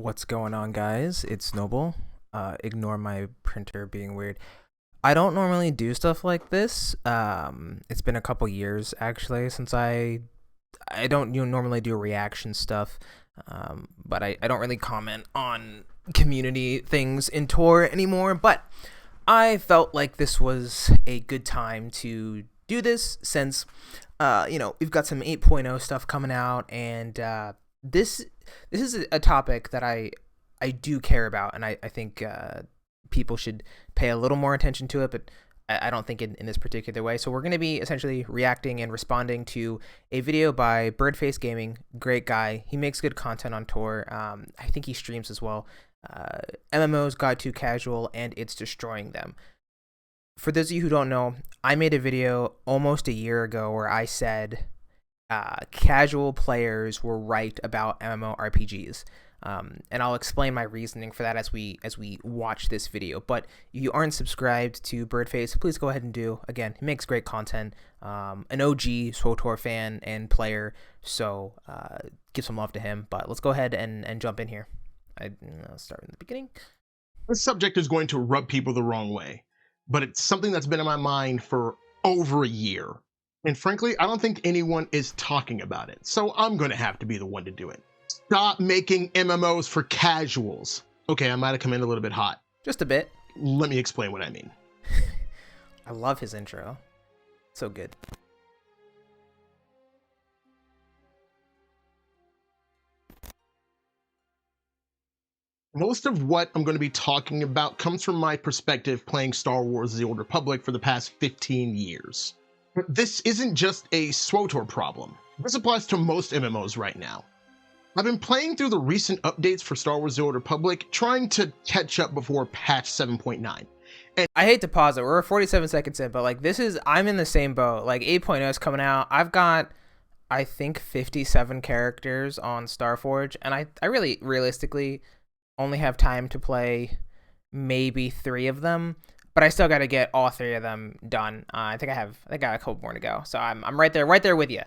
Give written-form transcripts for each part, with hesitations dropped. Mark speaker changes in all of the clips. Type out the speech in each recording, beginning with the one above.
Speaker 1: What's going on, guys? It's Noble. Ignore my printer being weird. I don't normally do stuff like this. It's been a couple years actually since I don't normally do reaction stuff. But I don't really comment on community things in Tor anymore. But I felt like this was a good time to do this since we've got some 8.0 stuff coming out, and this is a topic that I do care about, and I think people should pay a little more attention to it, but I don't think in this particular way. So we're going to be essentially reacting and responding to a video by Birdface Gaming. Great guy. He makes good content on Tor. I think he streams as well. MMOs Guide to Casual, and It's Destroying Them. For those of you who don't know, I made a video almost a year ago where I said casual players were right about MMORPGs. And I'll explain my reasoning for that as we watch this video. But if you aren't subscribed to Birdface, please go ahead and do. Again, he makes great content. An OG SWTOR fan and player, so give some love to him. But let's go ahead and jump in here. I'll start in the beginning.
Speaker 2: This subject is going to rub people the wrong way, but it's something that's been in my mind for over a year. And frankly, I don't think anyone is talking about it, so I'm going to have to be the one to do it. Stop making MMOs for casuals. Okay, I might have come in a little bit hot.
Speaker 1: Just a bit.
Speaker 2: Let me explain what I mean.
Speaker 1: I love his intro. So good.
Speaker 2: Most of what I'm going to be talking about comes from my perspective playing Star Wars: The Old Republic for the past 15 years. But this isn't just a SWTOR problem. This applies to most MMOs right now. I've been playing through the recent updates for Star Wars: The Old Republic, trying to catch up before patch 7.9. And
Speaker 1: I hate to pause it. We're 47 seconds in, but like I'm in the same boat. Like 8.0 is coming out. I've got, I think, 57 characters on Starforge, and I really realistically only have time to play maybe 3 of them, but I still got to get all 3 of them done. I think I got a couple more to go, so I'm right there with you.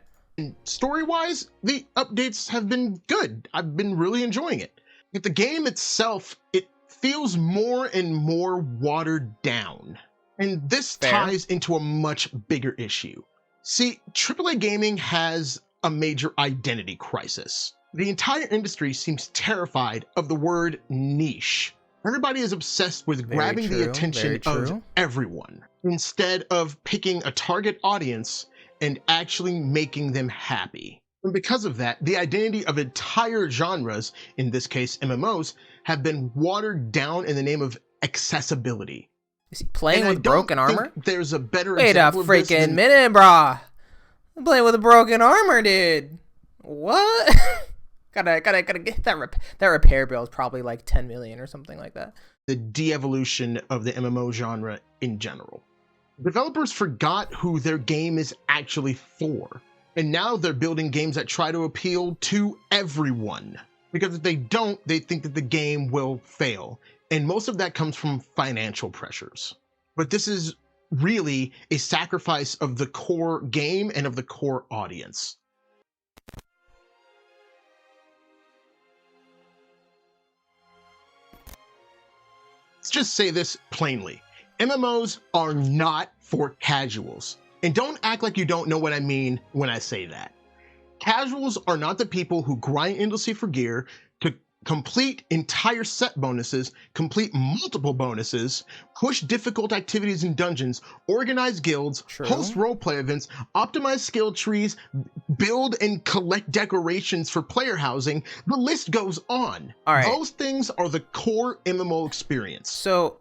Speaker 2: Story-wise, the updates have been good. I've been really enjoying it. But the game itself, it feels more and more watered down. And this ties into a much bigger issue. See, AAA gaming has a major identity crisis. The entire industry seems terrified of the word niche. Everybody is obsessed with grabbing the attention of everyone, instead of picking a target audience and actually making them happy. And because of that, the identity of entire genres, in this case MMOs, have been watered down in the name of accessibility.
Speaker 1: Is he playing with broken armor?
Speaker 2: There's a better
Speaker 1: Wait a freaking minute, brah. I'm playing with a broken armor, dude. What? gotta get that repair bill is probably like 10 million or something like that.
Speaker 2: The de-evolution of the MMO genre in general. Developers forgot who their game is actually for, and now they're building games that try to appeal to everyone, because if they don't, they think that the game will fail, and most of that comes from financial pressures. But this is really a sacrifice of the core game and of the core audience. Let's just say this plainly. MMOs are not for casuals. And don't act like you don't know what I mean when I say that. Casuals are not the people who grind endlessly for gear, to complete entire set bonuses, complete multiple bonuses, push difficult activities in dungeons, organize guilds, host roleplay events, optimize skill trees, build and collect decorations for player housing. The list goes on.
Speaker 1: All right.
Speaker 2: Those things are the core MMO experience.
Speaker 1: So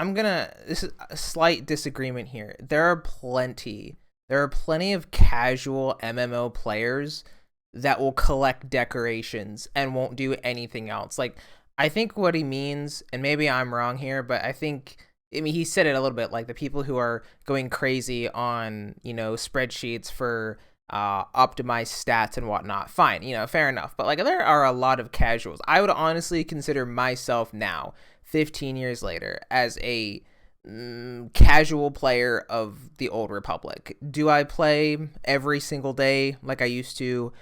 Speaker 1: this is a slight disagreement here. There are plenty of casual MMO players that will collect decorations and won't do anything else. Like, I think what he means, and maybe I'm wrong here, but I mean, he said it a little bit, like the people who are going crazy on, spreadsheets for optimized stats and whatnot. Fine, fair enough. But like, there are a lot of casuals. I would honestly consider myself now, 15 years later, as a casual player of the Old Republic. Do I play every single day like I used to?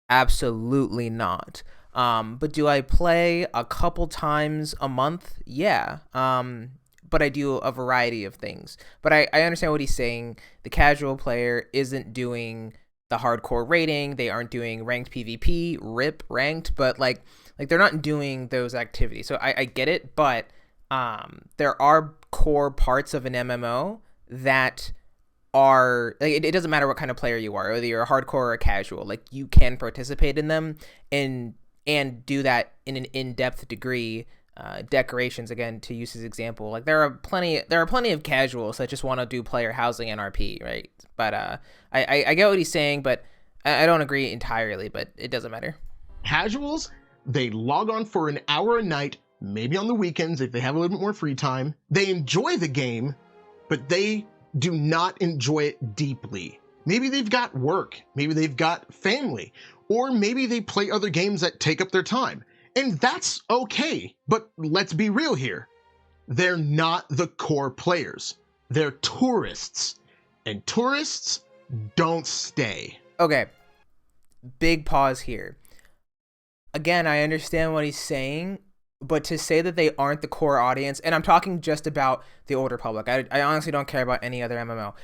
Speaker 1: Absolutely not. But do I play a couple times a month? Yeah. But I do a variety of things. But I understand what he's saying. The casual player isn't doing the hardcore rating. They aren't doing ranked PvP, rip ranked, but like they're not doing those activities. So I get it, but there are core parts of an MMO that are like it doesn't matter what kind of player you are, whether you're a hardcore or a casual, like you can participate in them and do that in an in-depth degree. Decorations, again, to use his example, like there are plenty of casuals that just want to do player housing and RP, right? But I get what he's saying, but I don't agree entirely, but it doesn't matter.
Speaker 2: Casuals, they log on for an hour a night, maybe on the weekends if they have a little bit more free time. They enjoy the game, but they do not enjoy it deeply. Maybe they've got work, maybe they've got family, or maybe they play other games that take up their time. And that's okay, but let's be real here. They're not the core players. They're tourists, and tourists don't stay.
Speaker 1: Okay, big pause here. Again, I understand what he's saying, but to say that they aren't the core audience, and I'm talking just about the Old Republic. I honestly don't care about any other MMO.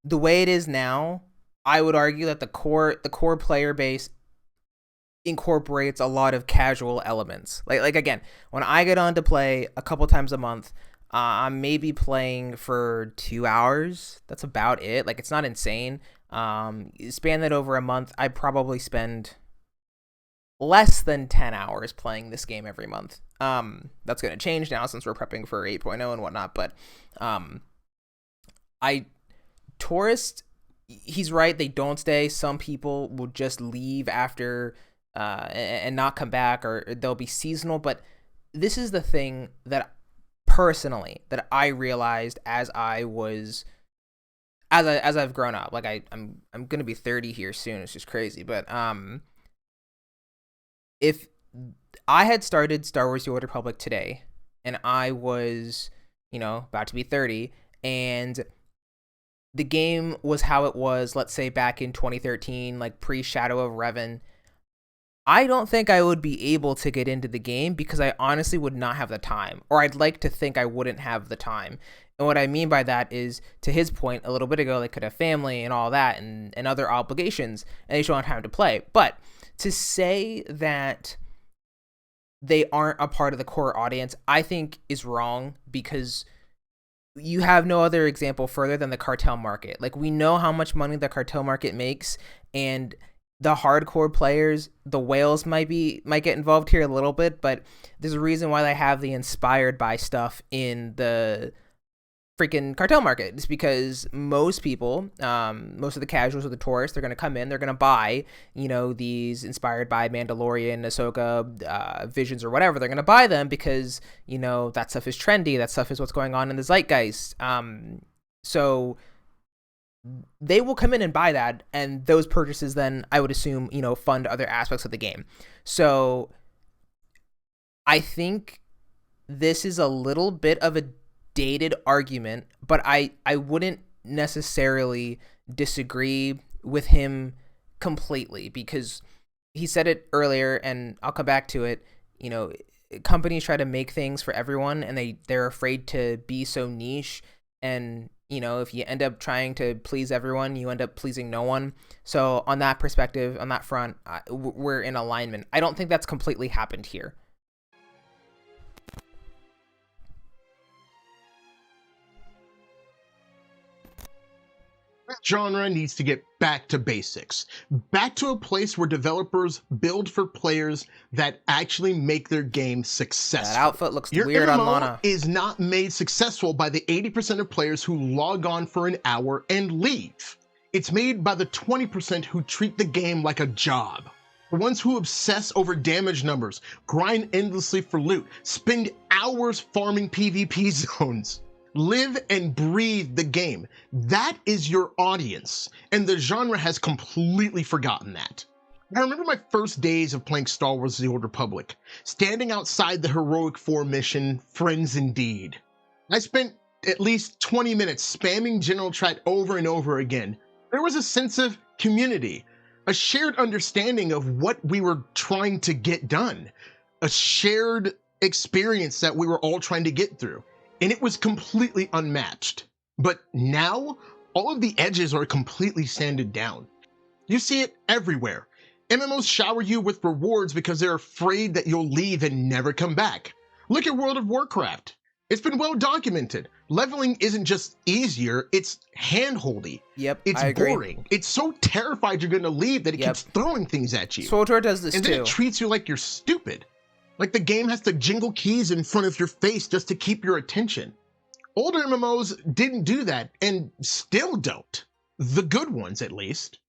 Speaker 1: The way it is now, I would argue that the core player base incorporates a lot of casual elements. Like again, when I get on to play a couple times a month, I'm maybe playing for 2 hours. That's about it. Like, it's not insane. Span that over a month, I probably spend less than 10 hours playing this game every month. That's going to change now since we're prepping for 8.0 and whatnot, but tourist, he's right, they don't stay. Some people will just leave after and not come back, or they'll be seasonal. But this is the thing that personally that I realized as I've grown up. Like I'm gonna be 30 here soon. It's just crazy. But if I had started Star Wars: The Old Republic today, and I was, about to be 30, and the game was how it was, let's say back in 2013, like pre-Shadow of Revan, I don't think I would be able to get into the game because I honestly would not have the time, or I'd like to think I wouldn't have the time. And what I mean by that is, to his point a little bit ago, they could have family and all that and other obligations, and they just don't have time to play. But to say that they aren't a part of the core audience, I think is wrong, because you have no other example further than the cartel market. Like, we know how much money the cartel market makes, and the hardcore players, the whales might get involved here a little bit, but there's a reason why they have the inspired by stuff in the freaking cartel market. It's because most people, most of the casuals or the tourists, they're going to come in, they're going to buy, these inspired by Mandalorian, Ahsoka, Visions, or whatever. They're going to buy them because, that stuff is trendy. That stuff is what's going on in the zeitgeist. So they will come in and buy that, and those purchases then, I would assume, fund other aspects of the game. So I think this is a little bit of a dated argument, but I wouldn't necessarily disagree with him completely, because he said it earlier, and I'll come back to it. Companies try to make things for everyone, and they're afraid to be so niche, and if you end up trying to please everyone, you end up pleasing no one. So on that perspective, on that front, we're in alignment. I don't think that's completely happened here.
Speaker 2: Genre needs to get back to basics, back to a place where developers build for players that actually make their game successful.
Speaker 1: That outfit looks
Speaker 2: Your
Speaker 1: weird
Speaker 2: MMO
Speaker 1: on Lana.
Speaker 2: Is not made successful by the 80% of players who log on for an hour and leave. It's made by the 20% who treat the game like a job. The ones who obsess over damage numbers, grind endlessly for loot, spend hours farming PvP zones. Live and breathe the game. That is your audience, and the genre has completely forgotten that. I remember my first days of playing Star Wars: The Old Republic, standing outside the Heroic 4 mission, Friends Indeed. I spent at least 20 minutes spamming General Chat over and over again. There was a sense of community, a shared understanding of what we were trying to get done, a shared experience that we were all trying to get through, and it was completely unmatched. But now, all of the edges are completely sanded down. You see it everywhere. MMOs shower you with rewards because they're afraid that you'll leave and never come back. Look at World of Warcraft. It's been well documented. Leveling isn't just easier, it's handholdy.
Speaker 1: Yep,
Speaker 2: It's
Speaker 1: I agree.
Speaker 2: boring. It's so terrified you're gonna leave that it
Speaker 1: Yep.
Speaker 2: keeps throwing things at you.
Speaker 1: SWTOR does this
Speaker 2: And then
Speaker 1: too.
Speaker 2: it treats you like you're stupid. Like the game has to jingle keys in front of your face just to keep your attention. Older MMOs didn't do that and still don't. The good ones, at least.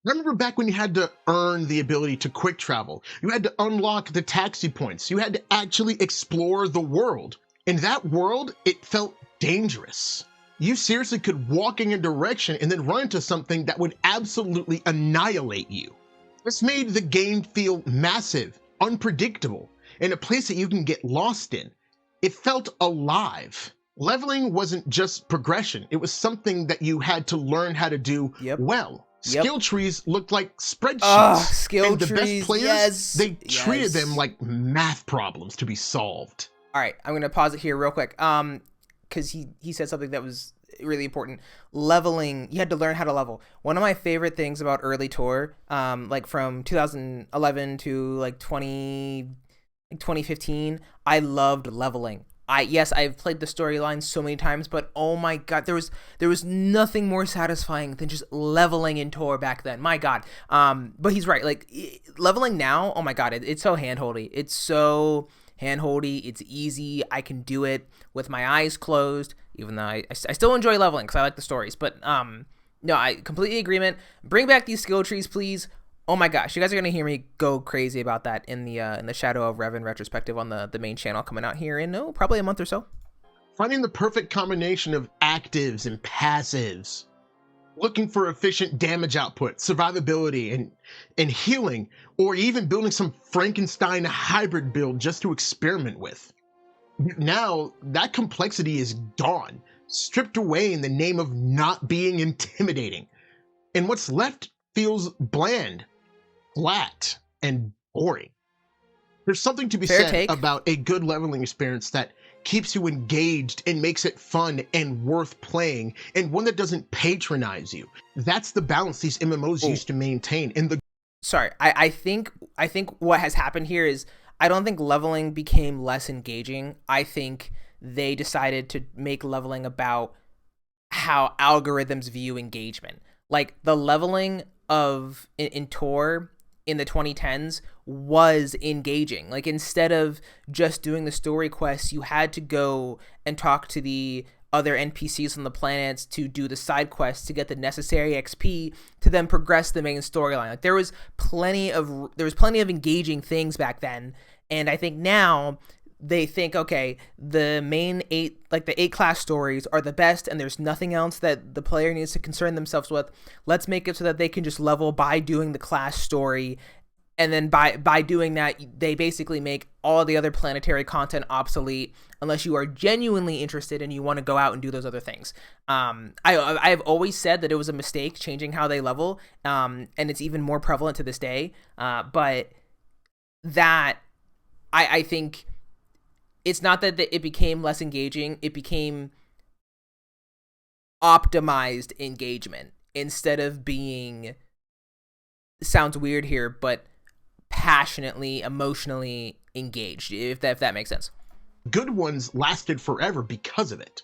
Speaker 2: Remember back when you had to earn the ability to quick travel? You had to unlock the taxi points. You had to actually explore the world. In that world, it felt dangerous. You seriously could walk in a direction and then run into something that would absolutely annihilate you. This made the game feel massive, unpredictable, and a place that you can get lost in. It felt alive. Leveling wasn't just progression. It was something that you had to learn how to do well. Skill trees looked like spreadsheets.
Speaker 1: Skill
Speaker 2: and the
Speaker 1: trees,
Speaker 2: best players,
Speaker 1: yes,
Speaker 2: they treated
Speaker 1: yes.
Speaker 2: them like math problems to be solved.
Speaker 1: All right, I'm gonna pause it here real quick. Because he said something that was really important. Leveling, you had to learn how to level. One of my favorite things about early tour, like from 2011 to like 2015, I loved leveling. I've played the storyline so many times, but oh my god, there was nothing more satisfying than just leveling in Tor back then. My god. But he's right. Like leveling now, oh my god, it's so handholdy. It's so handholdy. It's easy. I can do it with my eyes closed, even though I still enjoy leveling because I like the stories. But no, I completely agreement. Bring back these skill trees, please. Oh my gosh, you guys are gonna hear me go crazy about that in the Shadow of Revan retrospective on the main channel coming out here in probably a month or so.
Speaker 2: Finding the perfect combination of actives and passives, looking for efficient damage output, survivability, and healing, or even building some Frankenstein hybrid build just to experiment with. Now that complexity is gone, stripped away in the name of not being intimidating, and what's left feels bland, flat, and boring. There's something to be said about a good leveling experience that keeps you engaged and makes it fun and worth playing, and one that doesn't patronize you. That's the balance these MMOs used to maintain.
Speaker 1: I think what has happened here is I don't think leveling became less engaging. I think they decided to make leveling about how algorithms view engagement. Like the leveling of in Tor in the 2010s was engaging. Like instead of just doing the story quests, you had to go and talk to the other NPCs on the planets to do the side quests to get the necessary XP to then progress the main storyline. Like there was plenty of engaging things back then, and I think now they think, okay, the main 8 class stories are the best and there's nothing else that the player needs to concern themselves with. Let's make it so that they can just level by doing the class story. And then by doing that, they basically make all the other planetary content obsolete unless you are genuinely interested and you want to go out and do those other things. I've always said that it was a mistake changing how they level, and it's even more prevalent to this day. But that, I think it's not that it became less engaging, it became optimized engagement instead of being, sounds weird here, but passionately, emotionally engaged, if that makes sense.
Speaker 2: Good ones lasted forever because of it.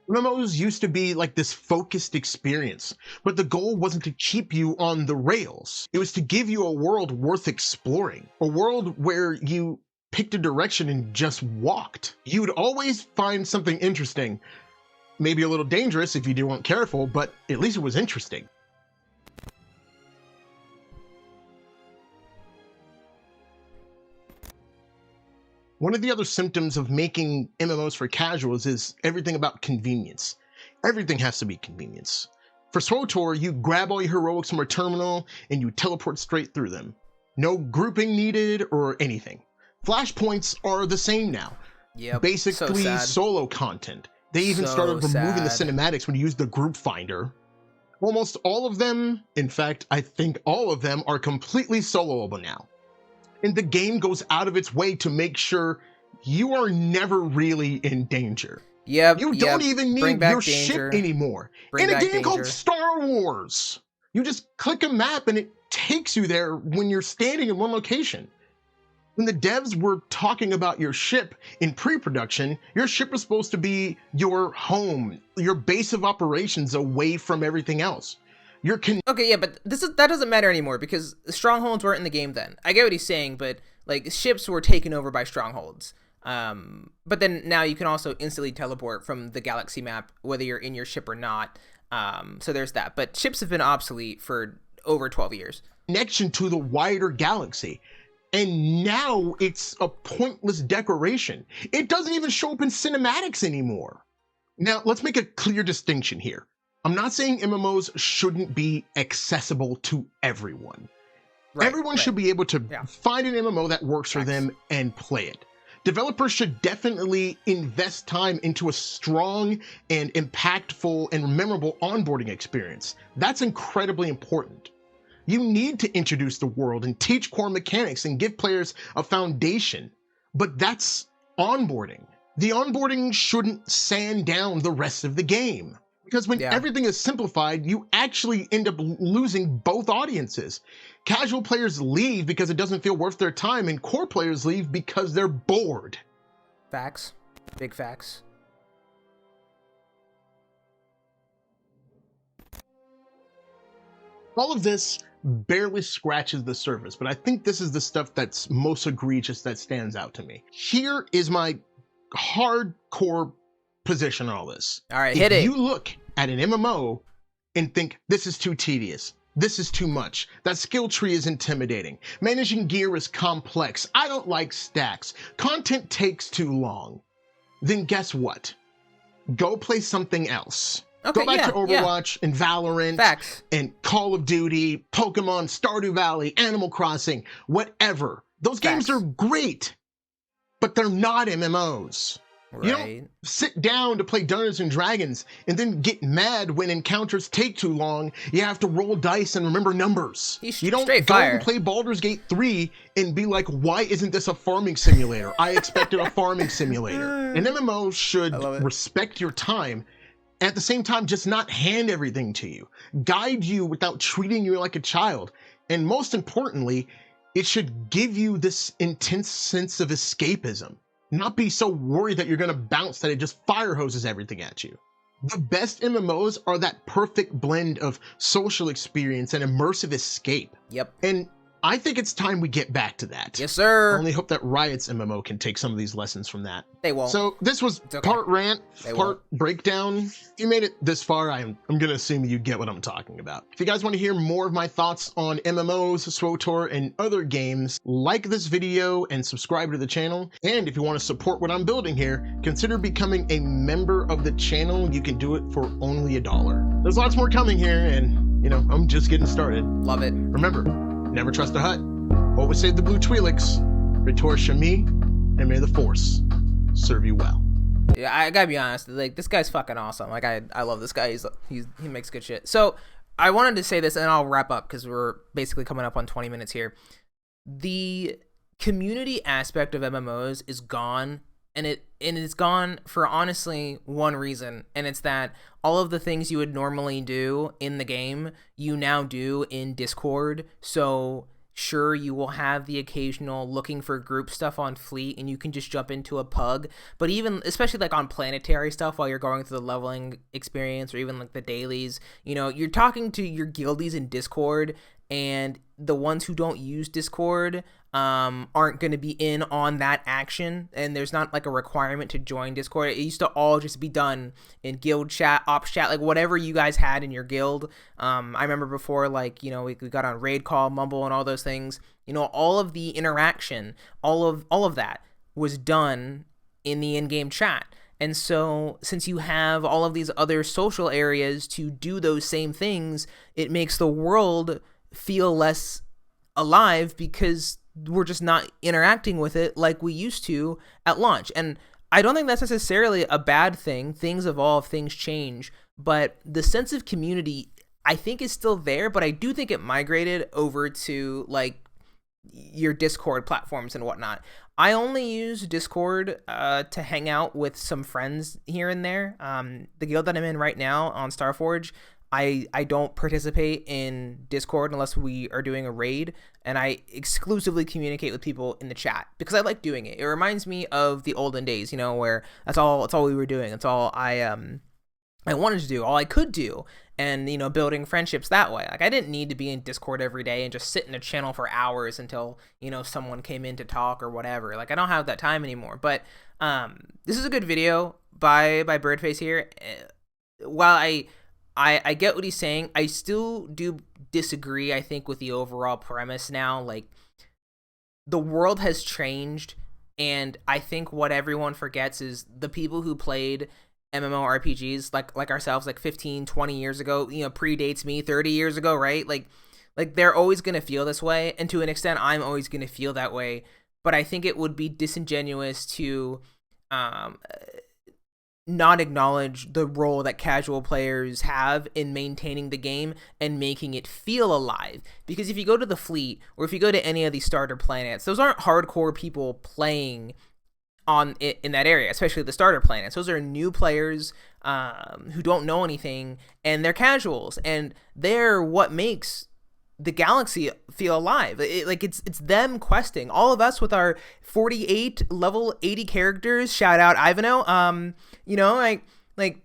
Speaker 2: MMOs used to be like this focused experience, but the goal wasn't to keep you on the rails. It was to give you a world worth exploring, a world where you picked a direction and just walked. You would always find something interesting, maybe a little dangerous if you weren't careful, but at least it was interesting. One of the other symptoms of making MMOs for casuals is everything about convenience. Everything has to be convenience. For SWTOR, you grab all your heroics from a terminal and you teleport straight through them. No grouping needed or anything. Flashpoints are the same now.
Speaker 1: Yep,
Speaker 2: basically solo content. They even started removing the cinematics when you use the group finder. Almost all of them, in fact, I think all of them are completely soloable now. And the game goes out of its way to make sure you are never really in danger. You don't even need your ship anymore. In a game called Star Wars, you just click a map and it takes you there when you're standing in one location. When the devs were talking about your ship in pre-production, your ship was supposed to be your home, your base of operations away from everything else.
Speaker 1: Okay, yeah, but that doesn't matter anymore because strongholds weren't in the game then. I get what he's saying, but like ships were taken over by strongholds. But then now you can also instantly teleport from the galaxy map, whether you're in your ship or not. So there's that. But ships have been obsolete for over 12 years.
Speaker 2: Connection to the wider galaxy. And now it's a pointless decoration. It doesn't even show up in cinematics anymore. Now, let's make a clear distinction here. I'm not saying MMOs shouldn't be accessible to everyone. Everyone should be able to find an MMO that works for them and play it. Developers should definitely invest time into a strong and impactful and memorable onboarding experience. That's incredibly important. You need to introduce the world and teach core mechanics and give players a foundation, but that's onboarding. The onboarding shouldn't sand down the rest of the game, because when everything is simplified, you actually end up losing both audiences. Casual players leave because it doesn't feel worth their time, and core players leave because they're bored.
Speaker 1: Facts. Big facts.
Speaker 2: All of this barely scratches the surface, but I think this is the stuff that's most egregious that stands out to me. Here is my hardcore position on all this.
Speaker 1: All right, hit it.
Speaker 2: If you look at an MMO and think this is too tedious, this is too much, that skill tree is intimidating, managing gear is complex, I don't like stacks, content takes too long, then guess what? Go play something else. Go back to Overwatch and Valorant and Call of Duty, Pokemon, Stardew Valley, Animal Crossing, whatever. Those games are great, but they're not MMOs. You don't sit down to play Dungeons and Dragons and then get mad when encounters take too long. You have to roll dice and remember numbers. You don't go and play Baldur's Gate 3 and be like, why isn't this a farming simulator? I expected a farming simulator. An MMO should respect your time. At the same time, just not hand everything to you, guide you without treating you like a child. And most importantly, it should give you this intense sense of escapism, not be so worried that you're gonna bounce that it just fire hoses everything at you. The best MMOs are that perfect blend of social experience and immersive escape. And I think it's time we get back to that.
Speaker 1: Yes, sir.
Speaker 2: I only hope that Riot's MMO can take some of these lessons from that.
Speaker 1: They won't.
Speaker 2: So this was part rant, part breakdown. If you made it this far, I'm gonna assume you get what I'm talking about. If you guys want to hear more of my thoughts on MMOs, SWTOR, and other games, like this video and subscribe to the channel. And if you want to support what I'm building here, consider becoming a member of the channel. You can do it for only $1. There's lots more coming here, and you know, I'm just getting started.
Speaker 1: Love it.
Speaker 2: Remember, never trust a hut. Always save the blue Twi'leks. Ritor Shami, and may the Force serve you well.
Speaker 1: Yeah, I gotta be honest. Like, this guy's fucking awesome. Like, I love this guy. He makes good shit. So I wanted to say this, and I'll wrap up because we're basically coming up on 20 minutes here. The community aspect of MMOs is gone, and it's gone for honestly one reason, and it's that all of the things you would normally do in the game, you now do in Discord. So sure, you will have the occasional looking for group stuff on Fleet, and you can just jump into a pug. But even, especially like on planetary stuff while you're going through the leveling experience, or even like the dailies, you know, you're talking to your guildies in Discord, and the ones who don't use Discord aren't going to be in on that action, and there's not like a requirement to join Discord. It used to all just be done in guild chat, ops chat, like whatever you guys had in your guild. I remember before, like, you know, we got on raid call, mumble, and all those things. You know, all of the interaction, all of that was done in the in-game chat. And so since you have all of these other social areas to do those same things, it makes the world feel less alive because we're just not interacting with it like we used to at launch. And I don't think that's necessarily a bad thing. Things evolve, things change, but the sense of community I think is still there, but I do think it migrated over to like your Discord platforms and whatnot. I only use Discord to hang out with some friends here and there. The guild that I'm in right now on Starforge, I don't participate in Discord unless we are doing a raid, and I exclusively communicate with people in the chat because I like doing it. It reminds me of the olden days, you know, where that's all we were doing. That's all I wanted to do, all I could do, and, you know, building friendships that way. Like, I didn't need to be in Discord every day and just sit in a channel for hours until, you know, someone came in to talk or whatever. Like, I don't have that time anymore. But this is a good video by Birdface here. While I get what he's saying, I still do disagree, I think, with the overall premise now. Like, the world has changed, and I think what everyone forgets is the people who played MMORPGs like ourselves like 15, 20 years ago, you know, predates me 30 years ago, right? Like they're always going to feel this way, and to an extent I'm always going to feel that way, but I think it would be disingenuous to not acknowledge the role that casual players have in maintaining the game and making it feel alive. Because if you go to the fleet, or if you go to any of these starter planets, those aren't hardcore people playing on it in that area, especially the starter planets. Those are new players who don't know anything, and they're casuals, and they're what makes the galaxy feel alive. It's them questing. All of us with our 48 level 80 characters, shout out Ivano, you know, like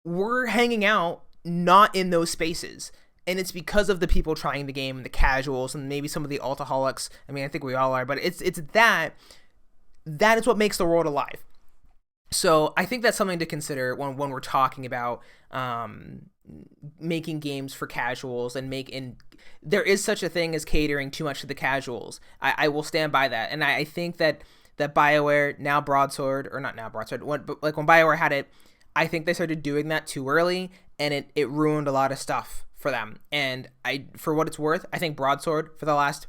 Speaker 1: we're hanging out not in those spaces, and it's because of the people trying the game, and the casuals, and maybe some of the altaholics. I mean, I think we all are, but it's that is what makes the world alive. So I think that's something to consider when we're talking about making games for casuals, and there is such a thing as catering too much to the casuals. I will stand by that, and I think that BioWare, now Broadsword, or not now Broadsword, but like when BioWare had it, I think they started doing that too early, and it ruined a lot of stuff for them. And for what it's worth, I think Broadsword for the last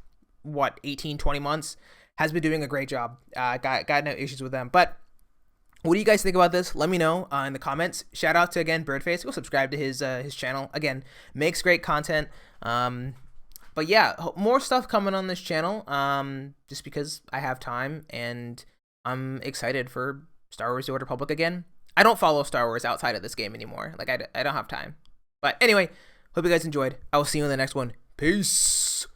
Speaker 1: 18, 20 months has been doing a great job. Got no issues with them. But what do you guys think about this? Let me know in the comments. Shout out to, again, Birdface. Go subscribe to his channel. Again, makes great content. But yeah, more stuff coming on this channel, just because I have time and I'm excited for Star Wars: The Old Republic again. I don't follow Star Wars outside of this game anymore. Like, I don't have time. But anyway, hope you guys enjoyed. I will see you in the next one. Peace.